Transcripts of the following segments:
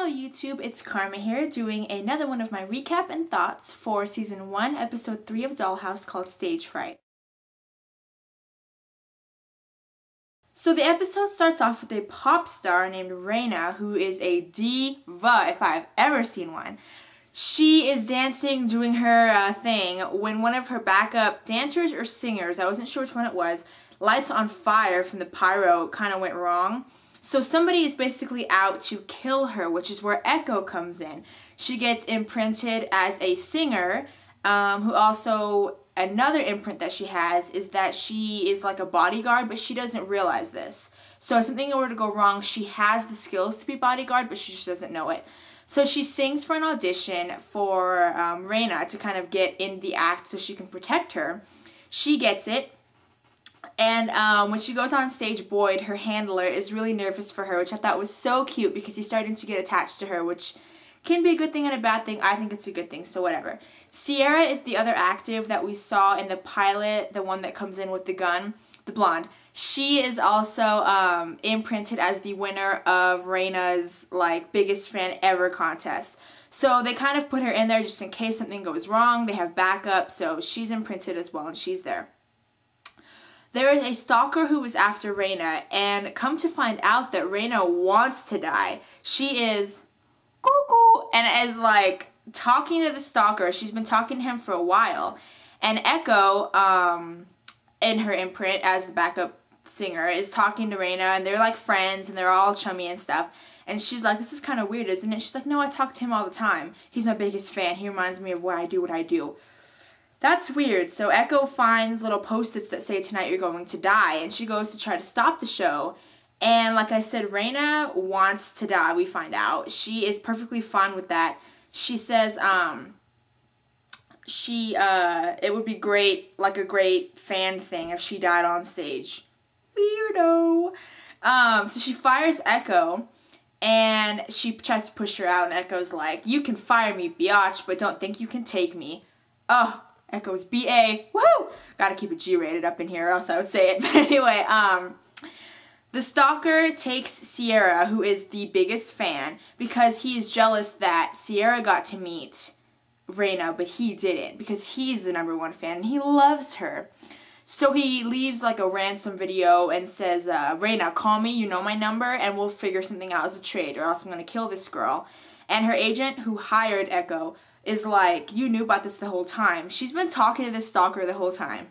Hello YouTube, it's Karma here doing another one of my recap and thoughts for Season 1, Episode 3 of Dollhouse called Stage Fright. So the episode starts off with a pop star named Reina, who is a diva if I've ever seen one. She is dancing, doing her thing, when one of her backup dancers or singers, I wasn't sure which one it was, lights on fire from the pyro kind of went wrong. So somebody is basically out to kill her, which is where Echo comes in. She gets imprinted as a singer, who also, another imprint that she has is that she is like a bodyguard, but she doesn't realize this. So if something were to go wrong, she has the skills to be bodyguard, but she just doesn't know it. So she sings for an audition for Reina to kind of get in the act so she can protect her. She gets it. And when she goes on stage, Boyd, her handler, is really nervous for her, which I thought was so cute because he's starting to get attached to her, which can be a good thing and a bad thing. I think it's a good thing, so whatever. Sierra is the other active that we saw in the pilot, the one that comes in with the gun, the blonde. She is also imprinted as the winner of Reina's, like, biggest fan ever contest. So they kind of put her in there just in case something goes wrong. They have backup, so she's imprinted as well, and she's there. There is a stalker who was after Reina, and come to find out that Reina wants to die. She is cuckoo and is like talking to the stalker. She's been talking to him for a while. And Echo, in her imprint as the backup singer, is talking to Reina, and they're like friends and they're all chummy and stuff. And she's like, this is kind of weird, isn't it? She's like, no, I talk to him all the time. He's my biggest fan. He reminds me of why I do what I do. That's weird. So Echo finds little post-its that say, tonight you're going to die, and she goes to try to stop the show. And like I said, Reina wants to die, we find out. She is perfectly fine with that. She says it would be great, like a great fan thing if she died on stage. Weirdo. So she fires Echo, and she tries to push her out, and Echo's like, you can fire me, biatch, but don't think you can take me. Oh. Echo's B.A. Woohoo! Gotta keep it G-rated up in here or else I would say it. But anyway, the stalker takes Sierra, who is the biggest fan, because he is jealous that Sierra got to meet Reina, but he didn't, because he's the #1 fan and he loves her. So he leaves like a ransom video and says, Reina, call me, you know my number, and we'll figure something out as a trade, or else I'm gonna kill this girl. And her agent, who hired Echo, is like, you knew about this the whole time. She's been talking to this stalker the whole time.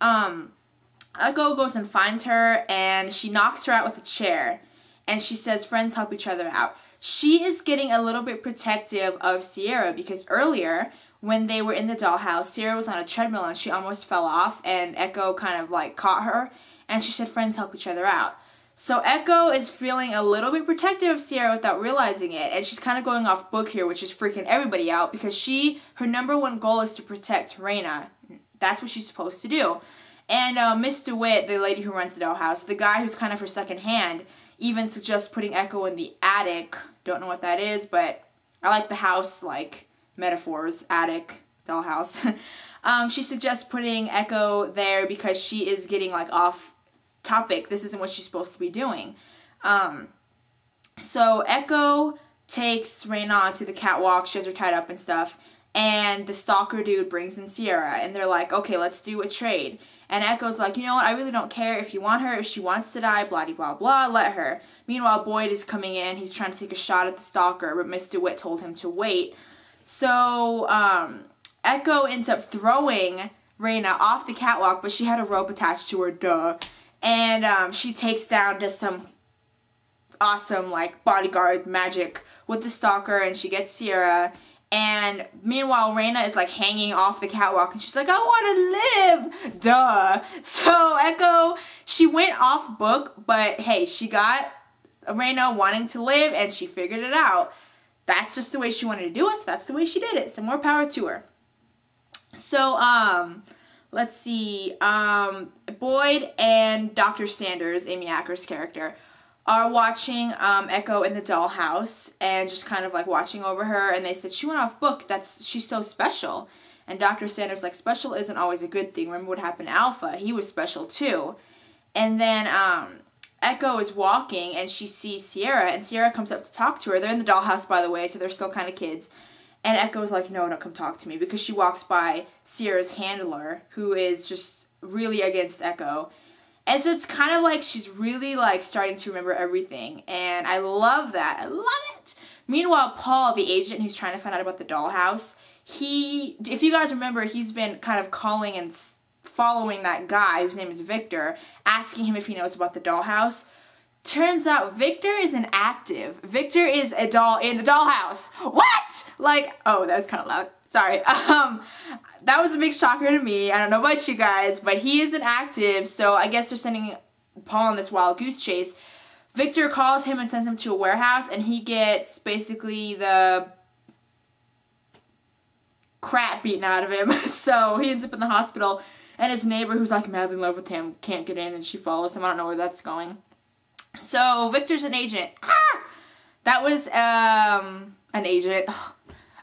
Echo goes and finds her, and she knocks her out with a chair, and she says, friends help each other out. She is getting a little bit protective of Sierra, because earlier, when they were in the dollhouse, Sierra was on a treadmill and she almost fell off, and Echo kind of like caught her, and she said, friends help each other out. So Echo is feeling a little bit protective of Sierra without realizing it, and she's kind of going off book here, which is freaking everybody out, because her #1 goal is to protect Reina. That's what she's supposed to do. And Miss DeWitt, the lady who runs the dollhouse, the guy who's kind of her second hand, even suggests putting Echo in the attic. Don't know what that is, but I like the house, like, metaphors, attic, dollhouse. She suggests putting Echo there because she is getting, like, off topic. This isn't what she's supposed to be doing. So Echo takes Reina onto the catwalk. She has her tied up and stuff, and the stalker dude brings in Sierra, and they're like, okay, let's do a trade. And Echo's like, you know what, I really don't care if you want her, if she wants to die, blah blah blah, let her. Meanwhile, Boyd is coming in. He's trying to take a shot at the stalker, but Miss DeWitt told him to wait. So Echo ends up throwing Reina off the catwalk, but she had a rope attached to her, duh. And she takes down just some awesome, like, bodyguard magic with the stalker, and she gets Sierra. And meanwhile, Reina is, like, hanging off the catwalk, and she's like, I want to live! Duh! So Echo, she went off book, but hey, she got Reina wanting to live, and she figured it out. That's just the way she wanted to do it, so that's the way she did it. So more power to her. So, let's see, Boyd and Dr. Sanders, Amy Acker's character, are watching Echo in the dollhouse and just kind of like watching over her, and they said, she went off book, she's so special. And Dr. Sanders like, special isn't always a good thing. Remember what happened to Alpha? He was special too. And then Echo is walking and she sees Sierra, and Sierra comes up to talk to her. They're in the dollhouse, by the way, so they're still kind of kids. And Echo's like, no, don't come talk to me, because she walks by Sierra's handler, who is just really against Echo. And so it's kind of like she's really like starting to remember everything, and I love that. I love it! Meanwhile, Paul, the agent who's trying to find out about the dollhouse, if you guys remember, he's been kind of calling and following that guy whose name is Victor, asking him if he knows about the dollhouse. Turns out Victor is an active. Victor is a doll in the dollhouse. What? Like, oh, that was kind of loud. Sorry. That was a big shocker to me. I don't know about you guys, but he is an active, so I guess they're sending Paul on this wild goose chase. Victor calls him and sends him to a warehouse, and he gets basically the crap beaten out of him. So he ends up in the hospital, and his neighbor, who's like madly in love with him, can't get in, and she follows him. I don't know where that's going. So Victor's an agent. Ah! That was an agent.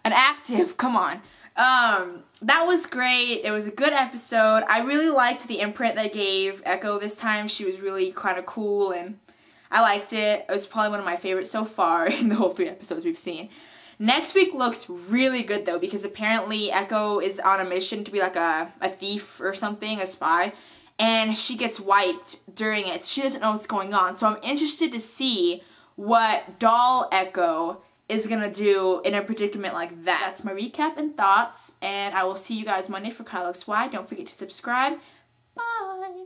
An active, come on. That was great. It was a good episode. I really liked the imprint they gave Echo this time. She was really kind of cool, and I liked it. It was probably one of my favorites so far in the whole 3 episodes we've seen. Next week looks really good, though, because apparently Echo is on a mission to be like a thief or something, a spy, and she gets wiped during it, so she doesn't know what's going on. So I'm interested to see what Doll Echo is gonna do in a predicament like that. That's my recap and thoughts, and I will see you guys Monday for Kyle XY. Don't forget to subscribe. Bye!